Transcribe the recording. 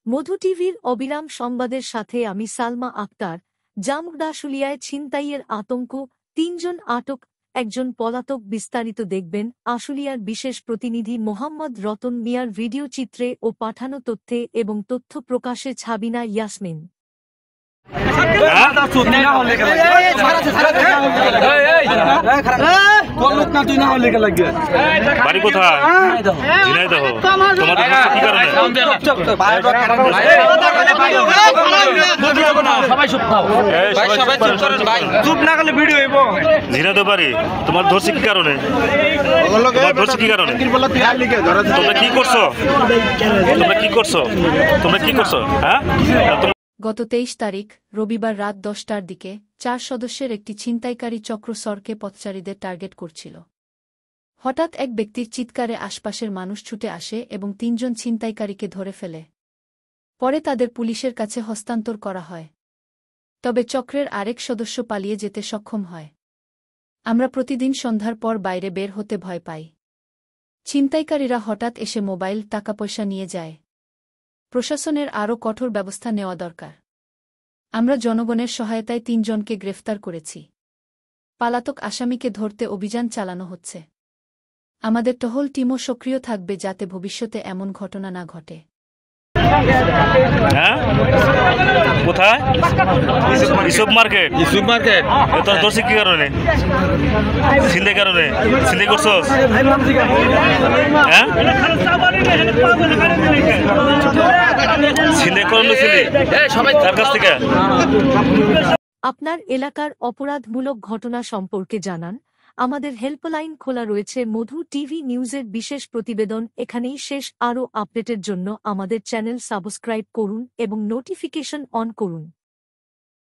মধু টিভির অবিরাম সংবাদের সাথে আমি সালমা আক্তার। জামদাশুলিয়ায় ছিনতাইয়ের আতঙ্ক, ৩ জন আটক, একজন পলাতক। বিস্তারিত দেখবেন আশুলিয়ার বিশেষ প্রতিনিধি মোহাম্মদ রতন মিয়ার ভিডিও চিত্রে ও পাঠানো তথ্যে এবং তথ্য প্রকাশে ছাবিনা ইয়াসমিন। বাড়ি কোথায়? ঝিনাইদহ। তোমাদের কি কারণে? ঝিনাইদহ বাড়ি। তোমার ধরছে কি কারণে? ধরছে কি কারণে? তোমরা কি করছো? তোমরা কি করছো? তোমরা কি করছো? হ্যাঁ, গত ২৩ তারিখ রবিবার রাত ১০টার দিকে ৪ সদস্যের একটি ছিনতাইকারী চক্র সড়কে পথচারীদের টার্গেট করছিল। হঠাৎ এক ব্যক্তির চিৎকারে আশপাশের মানুষ ছুটে আসে এবং ৩ জন ছিনতাইকারীকে ধরে ফেলে। পরে তাদের পুলিশের কাছে হস্তান্তর করা হয়। তবে চক্রের আরেক সদস্য পালিয়ে যেতে সক্ষম হয়। আমরা প্রতিদিন সন্ধ্যার পর বাইরে বের হতে ভয় পাই। ছিনতাইকারীরা হঠাৎ এসে মোবাইল, টাকাপয়সা নিয়ে যায়। প্রশাসনের আরও কঠোর ব্যবস্থা নেওয়া দরকার। আমরা জনগণের সহায়তায় ৩ জনকে গ্রেফতার করেছি। পালাতক আসামিকে ধরতে অভিযান চালানো হচ্ছে। আমাদের টহল টিমও সক্রিয় থাকবে যাতে ভবিষ্যতে এমন ঘটনা না ঘটে। হ্যাঁ, কোথায়? ইসুফ মার্কেট। ইসুফ মার্কেট। তোর ধরছে কি কারণে? ছিনতাই কারণে? ছিনতাই করছস? হ্যাঁ, ছিনতাই করানো ছিলি তার কাছ থেকে? আপনার এলাকার অপরাধমূলক ঘটনা সম্পর্কে জানান। আমাদের হেল্পলাইন খোলা রয়েছে। মধু টিভি নিউজের বিশেষ প্রতিবেদন এখানেই শেষ। আরও আপডেটের জন্য আমাদের চ্যানেল সাবস্ক্রাইব করুন এবং নোটিফিকেশন অন করুন।